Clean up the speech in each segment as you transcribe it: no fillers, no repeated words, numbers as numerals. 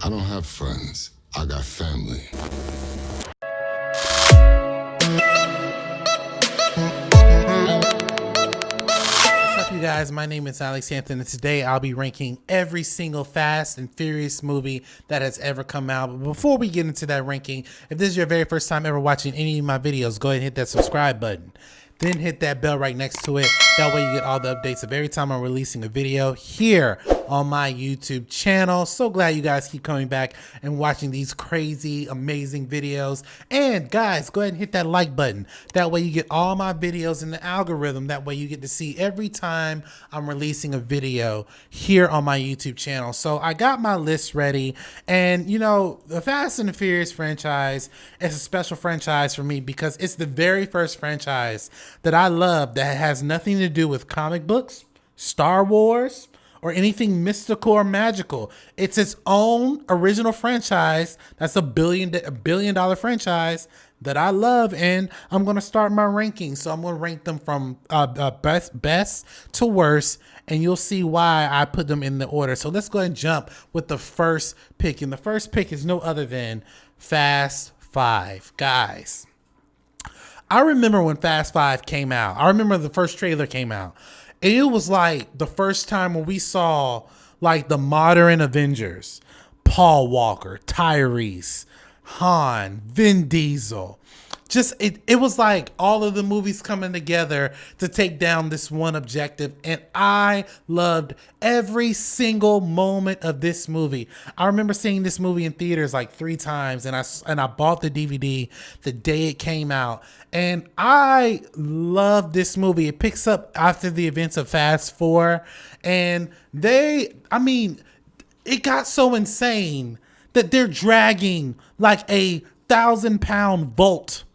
I don't have friends. I got family. What's up, you guys? My name is Alex Hampton, and today I'll be ranking every single Fast and Furious movie that has ever come out. But before we get into that ranking, if this is your very first time ever watching any of my videos, go ahead and hit that subscribe button. Then hit that bell right next to it. That way you get all the updates of every time I'm releasing a video here on my YouTube channel. So glad you guys keep coming back and watching these crazy, amazing videos. And guys, go ahead and hit that like button. That way you get all my videos in the algorithm. That way you get to see every time I'm releasing a video here on my YouTube channel. So I got my list ready. And you know, the Fast and the Furious franchise is a special franchise for me because it's the very first franchise that I love that has nothing to do with comic books, Star Wars, or anything mystical or magical. It's its own original franchise. That's a billion dollar franchise that I love, and I'm gonna start my ranking. So I'm gonna rank them from best to worst, and you'll see why I put them in the order. So let's go ahead and jump with the first pick, and the first pick is no other than Fast 5, guys. I remember when Fast 5 came out. I remember the first trailer came out. And it was like the first time when we saw like the modern Avengers. Paul Walker, Tyrese, Han, Vin Diesel. Just it was like all of the movies coming together to take down this one objective, and I loved every single moment of this movie. I remember seeing this movie in theaters like 3 times, and I bought the DVD the day it came out, and I love this movie. It picks up after the events of Fast 4, and it got so insane that they're dragging like a 1,000-pound Volt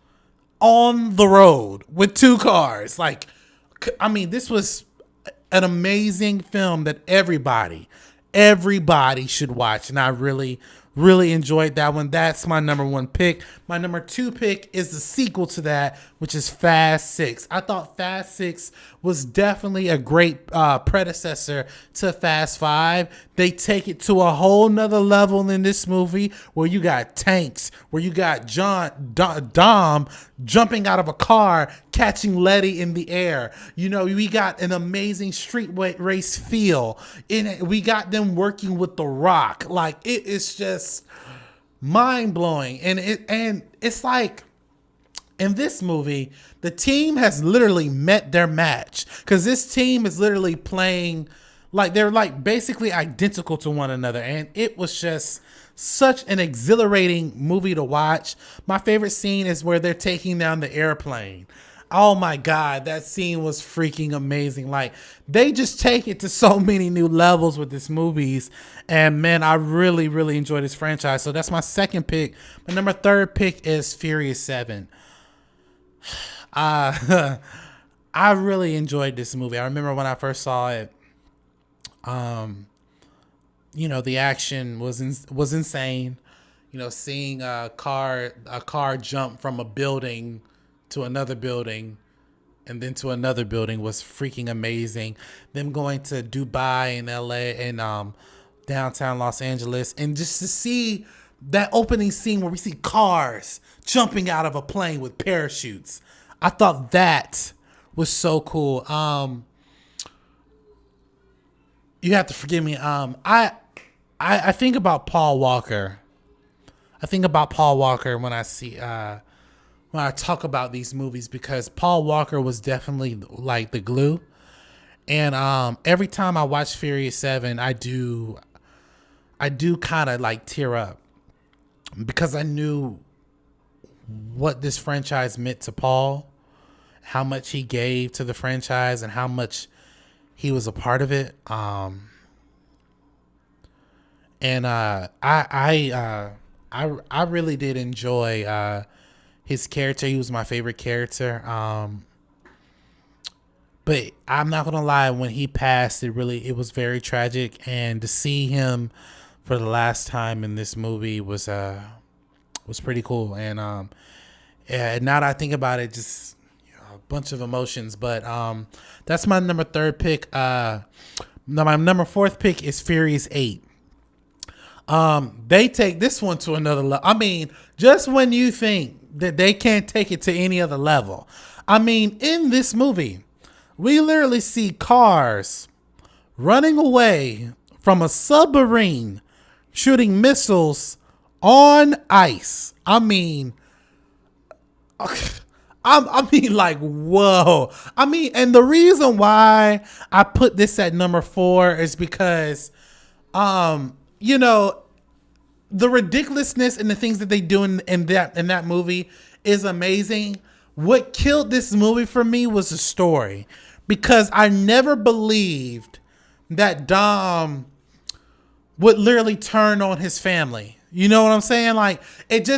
on the road with 2 cars. Like, I mean, this was an amazing film that everybody should watch. And I really enjoyed that one. That's my number 1 pick. My number 2 pick is the sequel to that, which is Fast 6. I thought Fast 6 was definitely a great predecessor to Fast 5. They take it to a whole nother level in this movie where you got tanks, where you got Dom jumping out of a car, catching Letty in the air. You know, we got an amazing street race feel. We got them working with The Rock. Like, it is just mind blowing. And it's like, in this movie, the team has literally met their match, because this team is literally playing like they're like basically identical to one another. And it was just such an exhilarating movie to watch. My favorite scene is where they're taking down the airplane. Oh my God, that scene was freaking amazing. Like, they just take it to so many new levels with this movies. And man, I really enjoy this franchise. So that's my second pick. My number 3rd pick is Furious 7. I really enjoyed this movie. I remember when I first saw it, you know, the action was insane. You know, seeing a car jump from a building to another building and then to another building was freaking amazing. Them going to Dubai and LA and downtown Los Angeles, and just to see that opening scene where we see cars jumping out of a plane with parachutes. I thought that was so cool. You have to forgive me. I think about Paul Walker. I think about Paul Walker when I talk about these movies, because Paul Walker was definitely like the glue. And every time I watch Furious 7, I do kind of like tear up, because I knew what this franchise meant to Paul, how much he gave to the franchise, and how much he was a part of it. I really did enjoy his character. He was my favorite character. But I'm not gonna lie, when he passed, it was very tragic, and to see him for the last time in this movie was pretty cool. And now that I think about it, just a bunch of emotions. But that's my number 3rd pick. My number 4th pick is Furious 8. They take this one to another level. I mean, just when you think that they can't take it to any other level. I mean, in this movie, we literally see cars running away from a submarine shooting missiles on ice. I mean, like, whoa. I mean, and the reason why I put this at number 4 is because, you know, the ridiculousness and the things that they do in that movie is amazing. What killed this movie for me was the story, because I never believed that Dom would literally turn on his family. You know what I'm saying? Like, it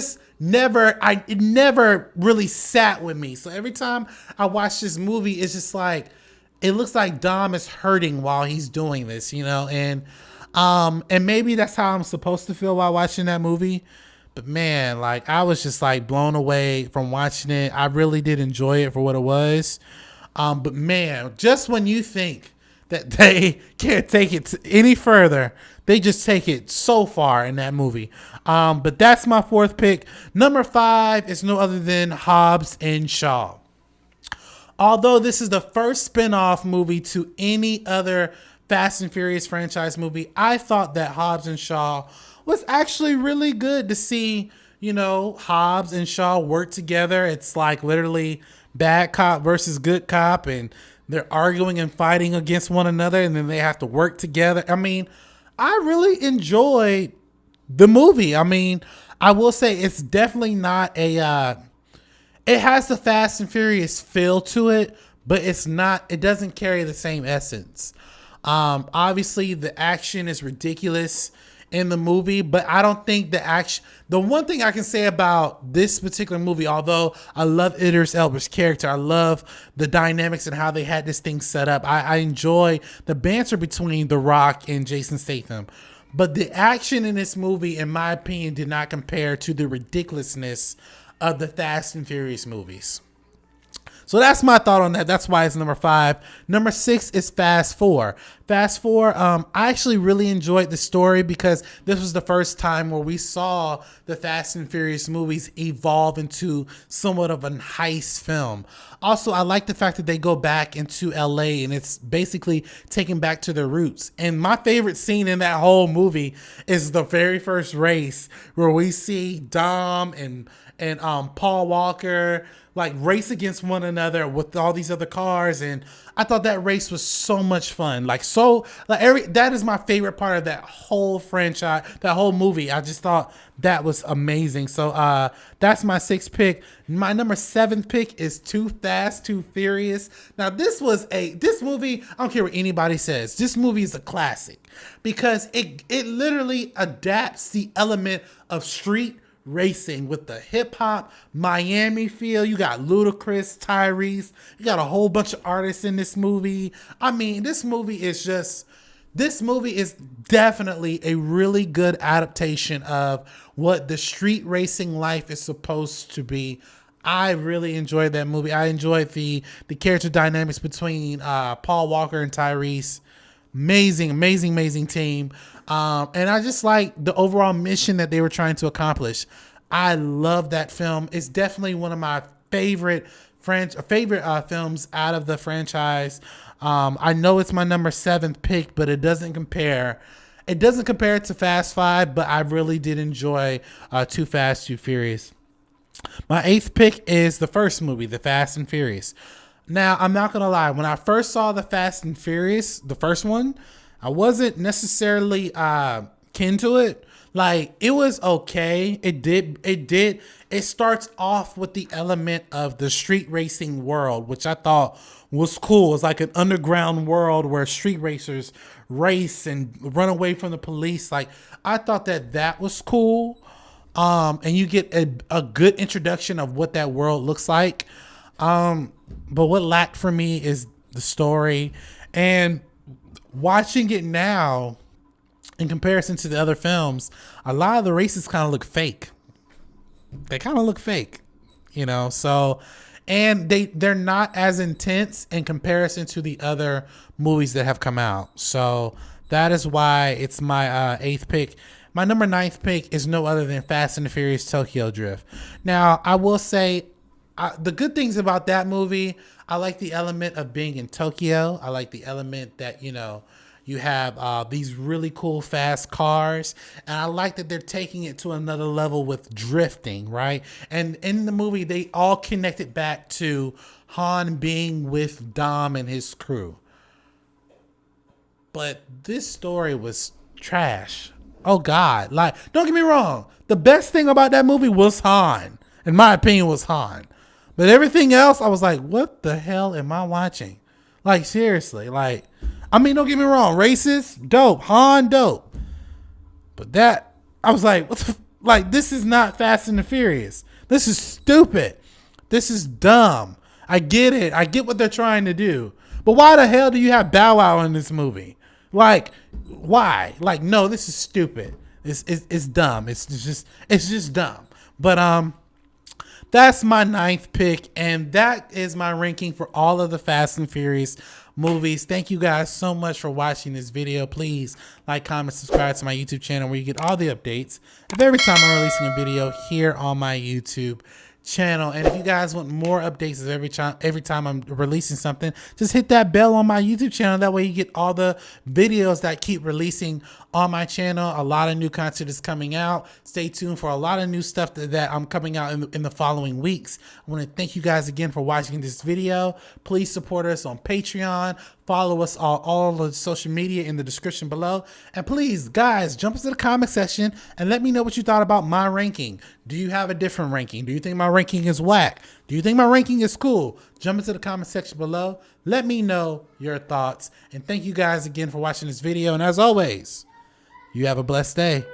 never really sat with me. So every time I watch this movie, it's just like, it looks like Dom is hurting while he's doing this, you know? And maybe that's how I'm supposed to feel while watching that movie. But man, like, I was just like blown away from watching it. I really did enjoy it for what it was. But man, just when you think that they can't take it any further, they just take it so far in that movie. But that's my 4th pick. Number 5 is no other than Hobbs and Shaw. Although this is the first spin-off movie to any other Fast and Furious franchise movie, I thought that Hobbs and Shaw was actually really good to see, you know, Hobbs and Shaw work together. It's like literally bad cop versus good cop, and they're arguing and fighting against one another, and then they have to work together. I mean, I really enjoyed the movie. I mean, I will say it's definitely not it has the Fast and Furious feel to it, but it doesn't carry the same essence. Obviously the action is ridiculous in the movie, but I don't think the one thing I can say about this particular movie, although I love Idris Elba's character, I love the dynamics and how they had this thing set up. I enjoy the banter between The Rock and Jason Statham, but the action in this movie, in my opinion, did not compare to the ridiculousness of the Fast and Furious movies. So that's my thought on that. That's why it's number 5. Number 6 is Fast 4. Fast 4, I actually really enjoyed the story because this was the first time where we saw the Fast and Furious movies evolve into somewhat of a heist film. Also, I like the fact that they go back into LA and it's basically taken back to their roots. And my favorite scene in that whole movie is the very first race where we see Dom and Paul Walker like race against one another with all these other cars, and I thought that race was so much fun. That is my favorite part of that whole franchise, that whole movie. I just thought that was amazing. So that's my 6th pick. My number 7th pick is Too Fast, Too Furious. Now this movie, I don't care what anybody says, this movie is a classic because it literally adapts the element of street racing with the hip hop Miami feel. You got Ludacris, Tyrese, you got a whole bunch of artists in this movie. I mean, this movie is definitely a really good adaptation of what the street racing life is supposed to be. I really enjoyed that movie. I enjoyed the character dynamics between Paul Walker and Tyrese. Amazing team. And I just like the overall mission that they were trying to accomplish. I love that film. It's definitely one of my favorite films out of the franchise. I know it's my number 7th pick, but it doesn't compare. It doesn't compare to Fast 5, but I really did enjoy Too Fast, Too Furious. My 8th pick is the first movie, The Fast and Furious. Now, I'm not going to lie. When I first saw The Fast and Furious, the first one, I wasn't necessarily kin to it. Like, it was okay. It starts off with the element of the street racing world, which I thought was cool. It's like an underground world where street racers race and run away from the police. Like, I thought that was cool. And you get a good introduction of what that world looks like. But what lacked for me is the story, and watching it now in comparison to the other films, a lot of the races kind of look fake. They kind of look fake, you know, so, and they're not as intense in comparison to the other movies that have come out. So that is why it's my 8th pick. my number 9th pick is no other than Fast and the Furious Tokyo Drift. Now, I will say the good things about that movie, I like the element of being in Tokyo. I like the element that, you know, you have these really cool fast cars. And I like that they're taking it to another level with drifting, right? And in the movie, they all connected back to Han being with Dom and his crew. But this story was trash. Oh God. Like, don't get me wrong. The best thing about that movie was Han. In my opinion, was Han. But everything else, I was like, what the hell am I watching? Like, seriously. Like, I mean, don't get me wrong. Racist, dope. Han, dope. But that, I was like, what the like, this is not Fast and the Furious. This is stupid. This is dumb. I get it. I get what they're trying to do. But why the hell do you have Bow Wow in this movie? Like, why? Like, no, this is stupid. It's dumb. It's just dumb. But that's my 9th pick, and that is my ranking for all of the Fast and Furious movies. Thank you guys so much for watching this video. Please like, comment, subscribe to my YouTube channel where you get all the updates of every time I'm releasing a video here on my YouTube channel. And if you guys want more updates of every time I'm releasing something, just hit that bell on my YouTube channel. That way you get all the videos that I keep releasing on my channel. A lot of new content is coming out. Stay tuned for a lot of new stuff that I'm coming out in the following weeks. I want to thank you guys again for watching this video. Please support us on Patreon. Follow us on all the social media in the description below. And please, guys, jump into the comment section and let me know what you thought about my ranking. Do you have a different ranking? Do you think my ranking is whack? Do you think my ranking is cool? Jump into the comment section below. Let me know your thoughts. And thank you guys again for watching this video. And as always, you have a blessed day.